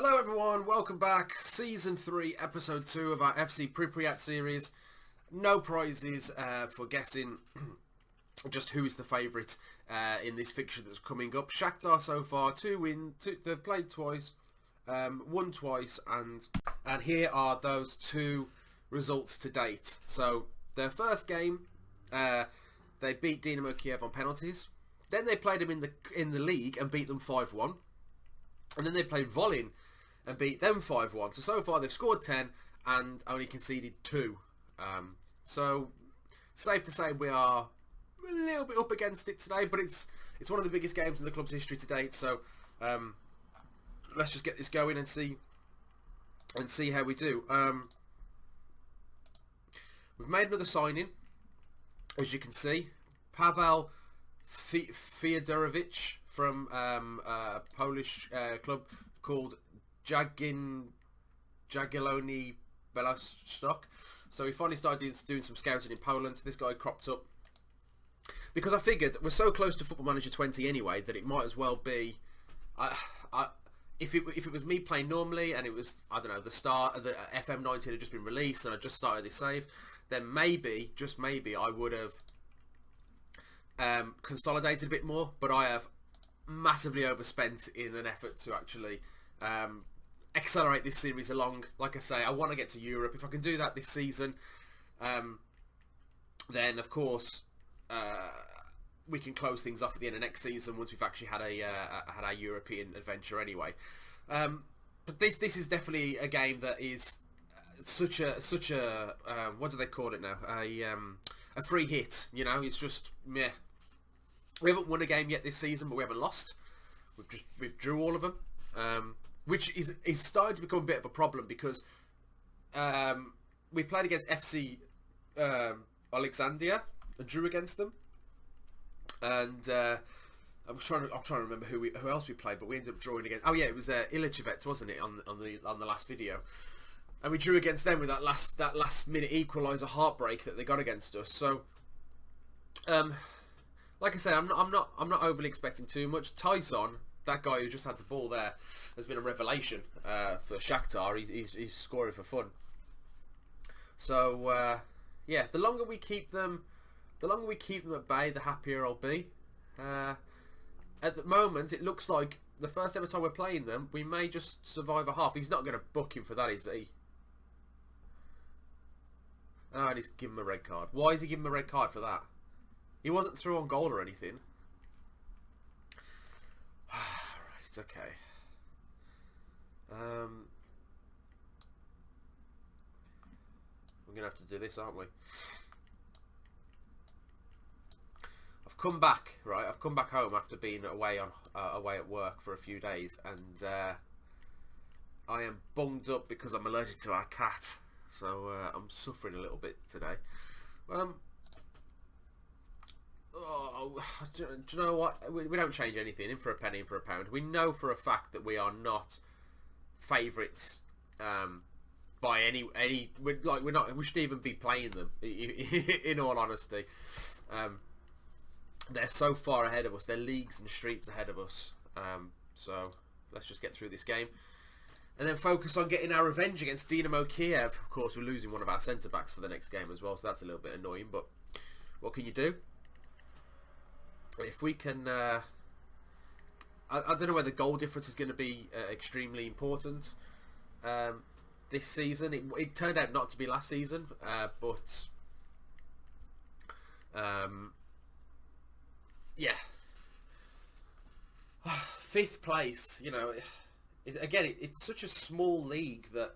Hello everyone, welcome back. Season 3, Episode 2 of our FC Pripyat series. No prizes for guessing just who is the favourite in this fixture that's coming up. Shakhtar so far, 2 wins, they've played twice, won twice, and here are those 2 results to date. So, their first game, they beat Dynamo Kiev on penalties. Then they played them in the league and beat them 5-1. And then they played Volin and beat them 5-1. So far they've scored 10 and only conceded 2. So safe to say we are a little bit up against it today, but it's one of the biggest games in the club's history to date. So let's just get this going and see how we do. We've made another signing, as you can see, Pavel Fyodorovic from a Polish club called Jagiellony Białystok. So we finally started doing some scouting in Poland. This guy cropped up because I figured we're so close to Football Manager 20 anyway that it might as well be. If it was me playing normally and it was, I don't know, the start of the FM19 had just been released and I just started this save, then maybe, just maybe, I would have consolidated a bit more. But I have massively overspent in an effort to actually accelerate this series along. Like I say, I want to get to Europe. If I can do that this season, then of course we can close things off at the end of next season once we've actually had our European adventure anyway. But this is definitely a game that is such a what do they call it now? A free hit. You know, it's just meh. We haven't won a game yet this season, but we haven't lost. We've drew all of them, which is starting to become a bit of a problem because we played against FC Alexandria and drew against them, and I'm trying to remember who else we played, but we ended up drawing against. Oh yeah, it was Ilichevets, wasn't it, on the last video, and we drew against them with that last minute equaliser heartbreak that they got against us. So. Like I say, I'm not overly expecting too much. Tyson, that guy who just had the ball there, has been a revelation for Shakhtar. He's scoring for fun. So yeah, the longer we keep them at bay, the happier I'll be. At the moment, it looks like the first ever time we're playing them, we may just survive a half. He's not going to book him for that, is he? Oh, and he's given him a red card. Why is he giving him a red card for that? He wasn't through on goal or anything. Right, it's okay. We're going to have to do this, aren't we? I've come back, right? I've come back home after being away at work for a few days, and I am bunged up because I'm allergic to our cat. So I'm suffering a little bit today. Oh, do you know what? We don't change anything. In for a penny, in for a pound. We know for a fact that we are not favourites by any. We're not. We shouldn't even be playing them. In all honesty, they're so far ahead of us. They're leagues and streets ahead of us. So let's just get through this game and then focus on getting our revenge against Dynamo Kiev. Of course, we're losing one of our centre backs for the next game as well, so that's a little bit annoying. But what can you do? If we can, I don't know whether goal difference is going to be extremely important this season. It turned out not to be last season, but yeah, 5th place. You know, it's such a small league that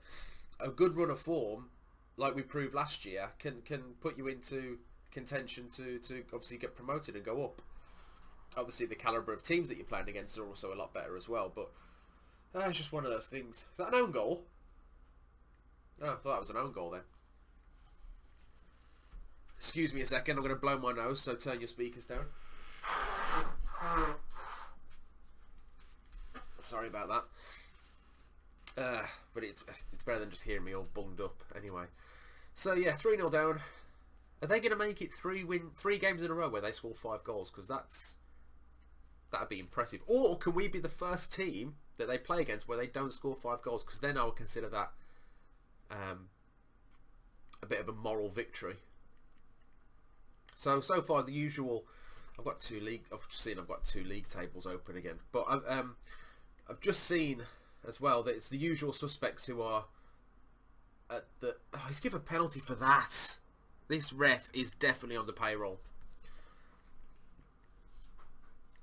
a good run of form, like we proved last year, can put you into contention to obviously get promoted and go up. Obviously, the calibre of teams that you're playing against are also a lot better as well, but it's just one of those things. Is that an own goal? Oh, I thought that was an own goal then. Excuse me a second, I'm going to blow my nose, so turn your speakers down. Sorry about that. But it's better than just hearing me all bunged up anyway. So yeah, 3-0 down. Are they going to make it 3 games in a row where they score 5 goals? Because that'd be impressive. Or can we be the first team that they play against where they don't score 5 goals, because then I would consider that a bit of a moral victory. So far the usual. I've got 2 league. I've got 2 league tables open again, but I've just seen as well that it's the usual suspects who are at the. Oh, he's given a penalty for that. This ref is definitely on the payroll.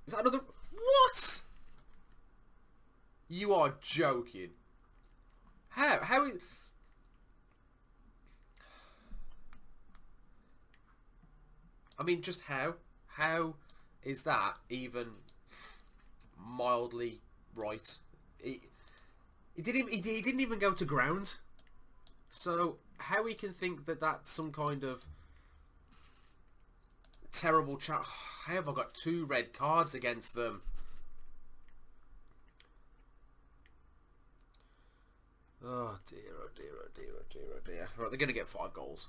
Is that another? What? You are joking. How is... I mean, just how? How is that even mildly right? He didn't even go to ground. So how he can think that that's some kind of terrible chat? How have I got 2 red cards against them? Oh dear, oh dear, oh dear, oh dear, oh dear. Right, they're going to get 5 goals.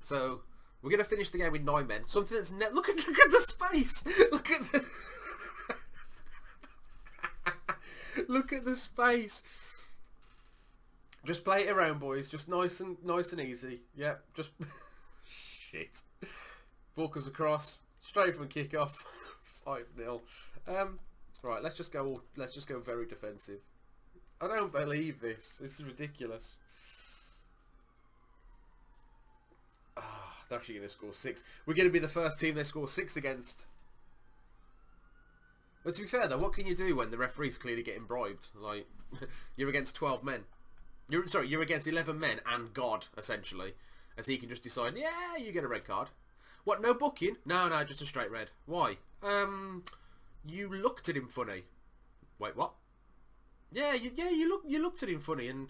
So we're going to finish the game with 9 men. Something that's look at the space. Look at the look at the space. Just play it around, boys. Just nice and easy. Yep. Just shit. Ball comes across straight from kickoff. 5-0. Right. Let's just go very defensive. I don't believe this. This is ridiculous. They're actually going to score 6. We're going to be the first team they score 6 against. But to be fair though, what can you do when the referee's clearly getting bribed? Like, you're against 12 men. You're against 11 men and God, essentially. As he can just decide, yeah, you get a red card. What, no booking? No, just a straight red. Why? You looked at him funny. Wait, what? Yeah, you looked at him funny, and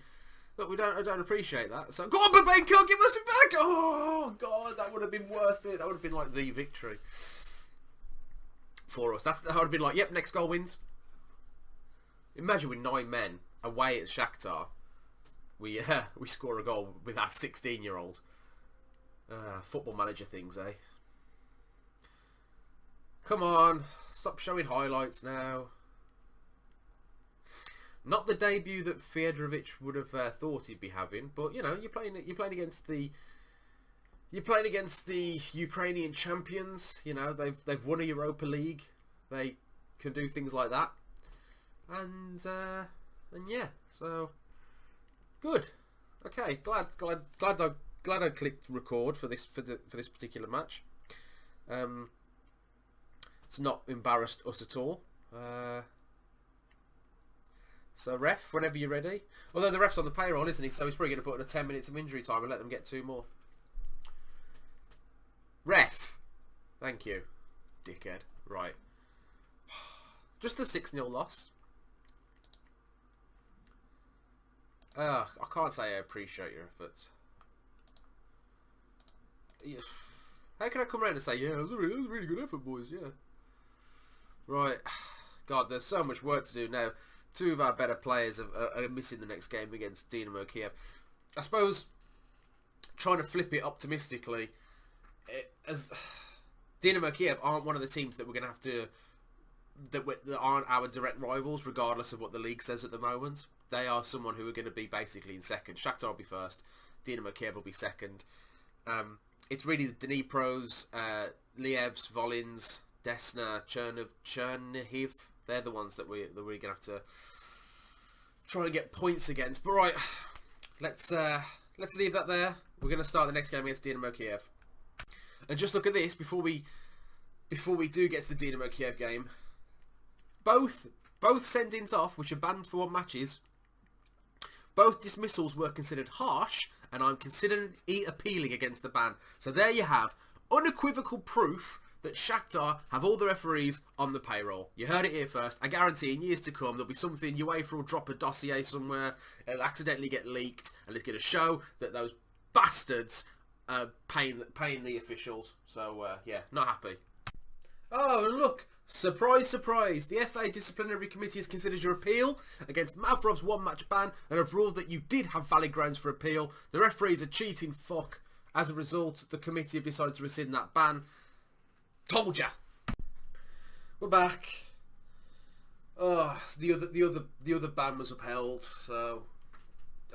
look, I don't appreciate that. So go on, Babenko, give us it back. Oh God, that would have been worth it. That would have been like the victory for us. That would have been like, yep, next goal wins. Imagine with 9 men away at Shakhtar, we score a goal with our 16-year-old. Football manager things, eh? Come on, stop showing highlights now. Not the debut that Fedorovic would have thought he'd be having, but you know, you're playing against the Ukrainian champions. You know, they've won a Europa League. They can do things like that, and yeah, so good. Okay, glad I clicked record for this particular match. It's not embarrassed us at all. So ref, whenever you're ready. Although the ref's on the payroll, isn't he? So he's probably going to put in a 10 minutes of injury time and let them get 2 more. Ref. Thank you. Dickhead. Right. Just a 6-0 loss. I can't say I appreciate your efforts. How can I come around and say, yeah, it was a really good effort, boys, yeah. Right. God, there's so much work to do now. 2 of our better players are missing the next game against Dynamo Kiev. I suppose, trying to flip it optimistically, as Dynamo Kiev aren't one of the teams that we're going to have to... that aren't our direct rivals, regardless of what the league says at the moment. They are someone who are going to be basically in second. Shakhtar will be first. Dynamo Kiev will be second. It's really the Dnipros, Lievs, Volins, Desna, Chernobyl. They're the ones that we're going to have to try and get points against. But right, let's leave that there. We're going to start the next game against Dynamo Kiev. And just look at this before we do get to the Dynamo Kiev game. Both send-ins off, which are banned for 1 matches. Both dismissals were considered harsh, and I'm considering appealing against the ban. So there you have unequivocal proof that Shakhtar have all the referees on the payroll. You heard it here first. I guarantee in years to come there'll be something, UEFA will drop a dossier somewhere, it'll accidentally get leaked, and it's going to show that those bastards are paying the officials. So yeah, not happy. Oh look, surprise surprise, the FA Disciplinary Committee has considered your appeal against Mavrov's 1-match ban and have ruled that you did have valid grounds for appeal. The referees are cheating fuck. As a result, the committee have decided to rescind that ban. Told ya! We're back. The other ban was upheld, so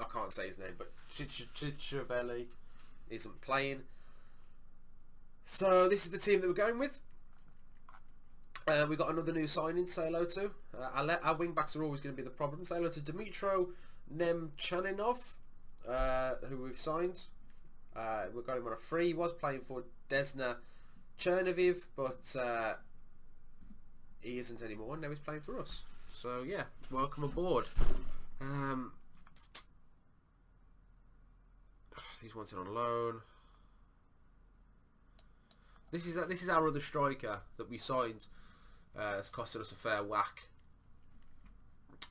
I can't say his name, but Chichabelli isn't playing. So this is the team that we're going with. We got another new signing. Say hello to. Our wing backs are always going to be the problem. Say hello to Dmitro Nemchaninov, who we've signed. We got him on a free. He was playing for Desna Chernobyl, but he isn't anymore. Now he's playing for us. So yeah, welcome aboard. He's wanted on loan. This is our other striker that we signed. It's costed us a fair whack.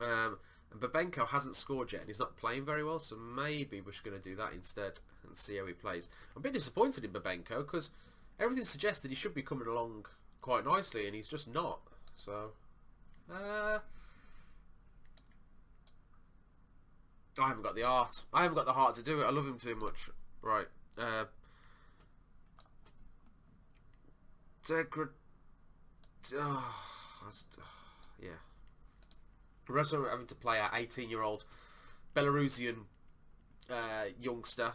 And Babenko hasn't scored yet, and he's not playing very well. So maybe we're just going to do that instead and see how he plays. I'm a bit disappointed in Babenko because everything suggests that he should be coming along quite nicely, and he's just not. So I haven't got the art. I haven't got the heart to do it. I love him too much. Right. Yeah. We're also having to play our 18-year-old Belarusian youngster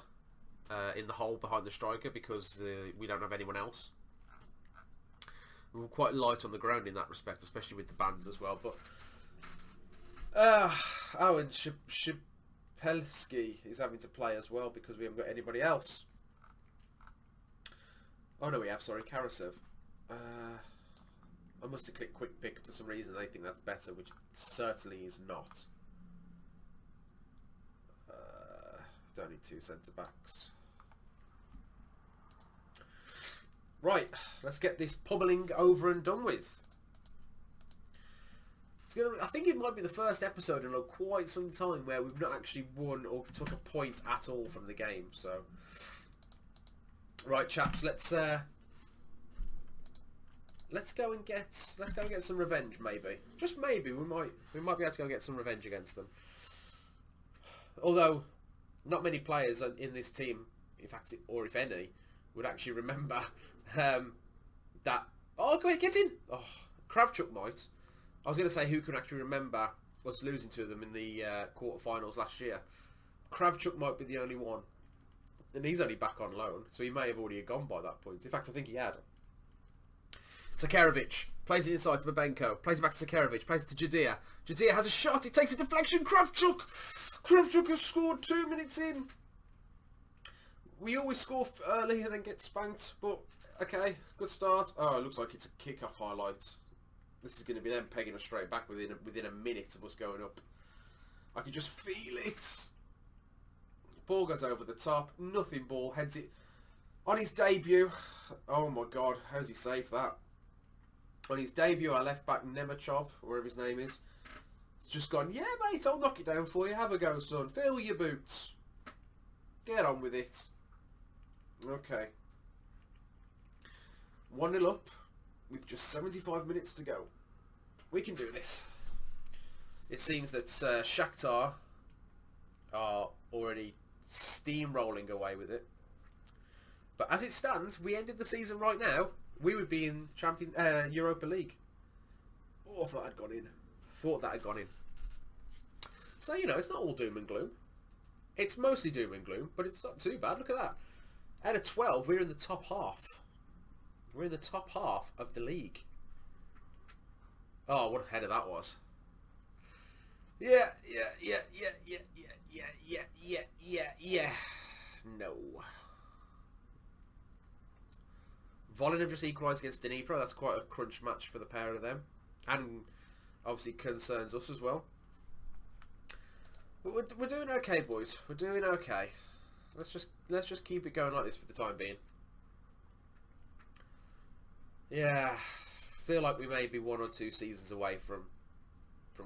in the hole behind the striker because we don't have anyone else. We're quite light on the ground in that respect, especially with the bans as well. But and Shipelski is having to play as well because we haven't got anybody else. Oh no, we have. Sorry, Karasev. I must have clicked quick pick for some reason. I think that's better, which it certainly is not. Don't need two centre backs. Right, let's get this pummeling over and done with. I think it might be the first episode in quite some time where we've not actually won or took a point at all from the game. So, right, chaps, let's go and get some revenge. Maybe, just maybe, we might be able to go and get some revenge against them. Although, not many players in this team, in fact, or if any, would actually remember that. Oh, go ahead, get in. Oh, Kravchuk might. I was going to say who can actually remember us losing to them in the quarterfinals last year. Kravchuk might be the only one. And he's only back on loan, so he may have already gone by that point. In fact, I think he had. Sakharovich plays it inside to Babenko. Plays it back to Sakharovich. Plays it to Judea. Judea has a shot. He takes a deflection. Kravchuk has scored 2 minutes in. We always score early and then get spanked. But, okay, good start. Oh, it looks like it's a kick-off highlight. This is going to be them pegging us straight back within a minute of us going up. I can just feel it. Ball goes over the top. Nothing ball. Heads it. On his debut. Oh my god. How's he saved that? On his debut, our left back Nemechov, wherever his name is, has just gone, yeah mate, I'll knock it down for you. Have a go, son. Fill your boots. Get on with it. Okay. 1-0 up with just 75 minutes to go. We can do this. It seems that Shakhtar are already steamrolling away with it. But as it stands, we ended the season right now, we would be in Europa League. Oh, I thought I'd gone in. Thought that had gone in. So, you know, it's not all doom and gloom. It's mostly doom and gloom, but it's not too bad. Look at that. Out of 12, we're in the top half. We're in the top half of the league. Oh, what a header that was. Yeah. No. Volin just equalised against Dnipro. That's quite a crunch match for the pair of them. And obviously concerns us as well. But we're doing okay, boys. We're doing okay. Let's just keep it going like this for the time being. Yeah, feel like we may be 1 or 2 seasons away from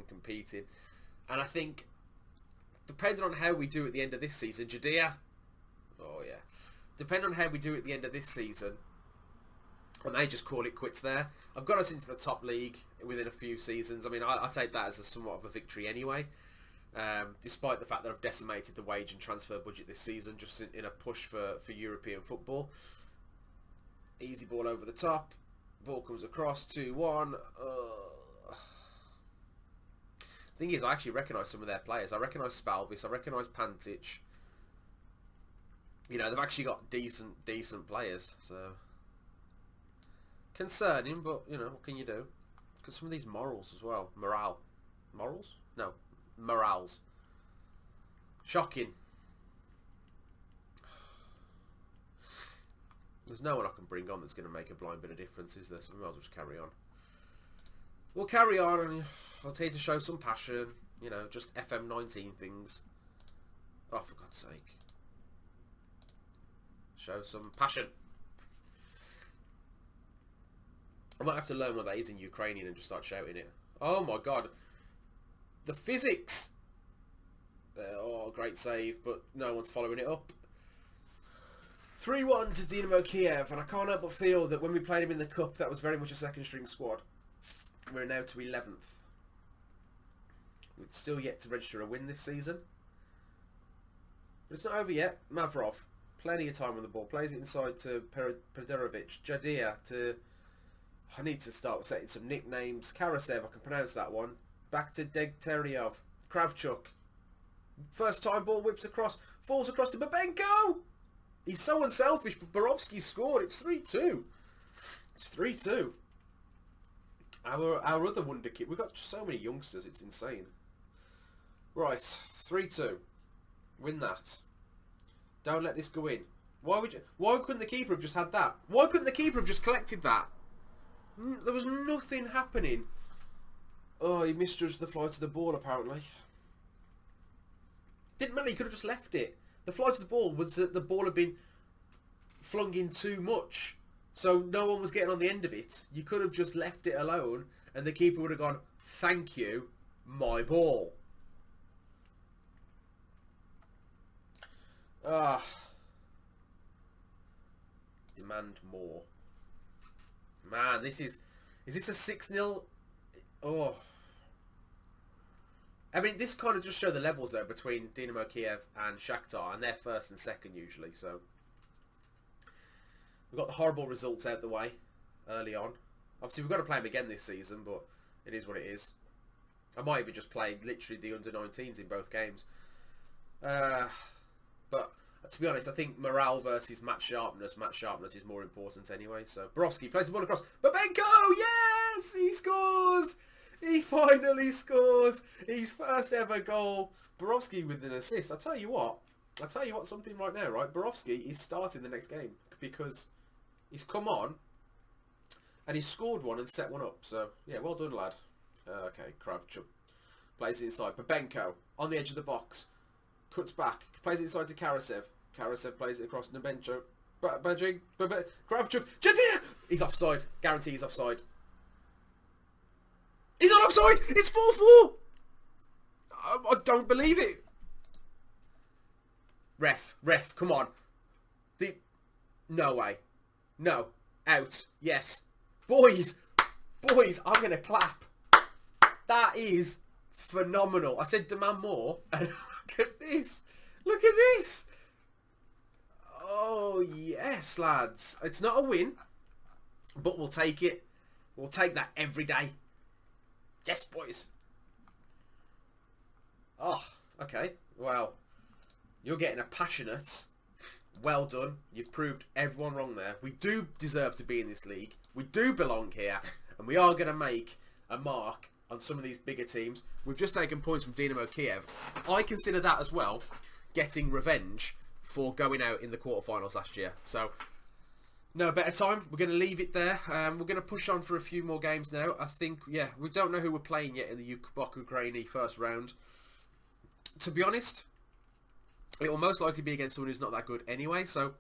competing, and I think depending on how we do at the end of this season, Judea. Oh yeah, depending on how we do at the end of this season, I may just call it quits there. I've got us into the top league within a few seasons. I mean, I take that as somewhat of a victory anyway. Despite the fact that I've decimated the wage and transfer budget this season, just in a push for European football. Easy ball over the top. Ball comes across, 2-1. Thing is, I actually recognise some of their players. I recognise Spalvis. I recognise Pantic. You know, they've actually got decent players. So concerning, but you know, what can you do? Because some of these morals as well. Morals? No, morals. Shocking. There's no one I can bring on that's going to make a blind bit of difference, is there? So we might as well just carry on. We'll carry on, and I'll tell you to show some passion. You know, just FM19 things. Oh, for God's sake. Show some passion. I might have to learn what that is in Ukrainian and just start shouting it. Oh my God. The physics. Oh, great save, but no one's following it up. 3-1 to Dynamo Kiev, and I can't help but feel that when we played him in the Cup, that was very much a second string squad. We're now to 11th. We've still yet to register a win this season. But it's not over yet. Mavrov, plenty of time on the ball. Plays it inside to Pederovic. Jadia to... I need to start setting some nicknames. Karasev, I can pronounce that one. Back to Degteryov. Kravchuk. First time ball whips across. Falls across to Babenko! He's so unselfish, but Borovsky scored. It's 3-2. It's 3-2. Our other wonder kid. We've got so many youngsters. It's insane. Right. 3-2. Win that. Don't let this go in. Why couldn't the keeper have just had that? Why couldn't the keeper have just collected that? There was nothing happening. Oh, he misjudged the flight of the ball, apparently. Didn't matter, he could have just left it. The flight of the ball was that the ball had been flung in too much. So no one was getting on the end of it. You could have just left it alone and the keeper would have gone, thank you, my ball. Demand more. Man, is this a 6-0? Oh. I mean, this kind of just show the levels, though, between Dynamo Kiev and Shakhtar, and they're first and second, usually, so... We've got the horrible results out the way, early on. Obviously, we've got to play them again this season, but it is what it is. I might even just play, literally, the under-19s in both games. But, to be honest, I think morale versus match sharpness is more important anyway, so... Borovsky plays the ball across. Babenko! Yes! He scores! He finally scores his first ever goal. Borovsky with an assist. I'll tell you what something right now, right? Borovsky is starting the next game because he's come on and he's scored one and set one up. So, yeah, well done, lad. Okay, Kravchuk plays it inside. Babenko on the edge of the box. Cuts back. Plays it inside to Karasev. Karasev plays it across Nebencho. Kravchuk. Jadia! He's offside. Guarantee he's offside. He's not offside! It's 4-4! I don't believe it. Ref, come on. No way. No. Out. Yes. Boys, I'm going to clap. That is phenomenal. I said demand more, and look at this. Look at this. Oh, yes, lads. It's not a win, but we'll take it. We'll take that every day. Yes, boys. Oh, okay. Well, you're getting a passionate. Well done. You've proved everyone wrong there. We do deserve to be in this league. We do belong here. And we are going to make a mark on some of these bigger teams. We've just taken points from Dynamo Kiev. I consider that as well getting revenge for going out in the quarterfinals last year. So... no better time. We're going to leave it there. We're going to push on for a few more games now. I think, yeah, we don't know who we're playing yet in the Ukrainian first round. To be honest, it will most likely be against someone who's not that good anyway. So,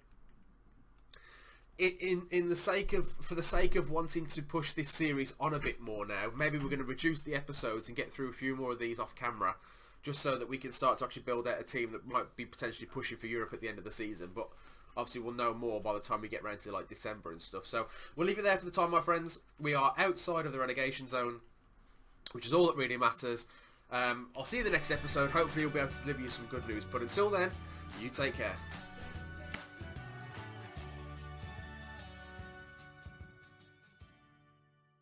for the sake of wanting to push this series on a bit more now, maybe we're going to reduce the episodes and get through a few more of these off camera, just so that we can start to actually build out a team that might be potentially pushing for Europe at the end of the season. But obviously, we'll know more by the time we get around to like December and stuff. So we'll leave it there for the time, my friends. We are outside of the relegation zone, which is all that really matters. I'll see you in the next episode. Hopefully, we'll be able to deliver you some good news. But until then, you take care.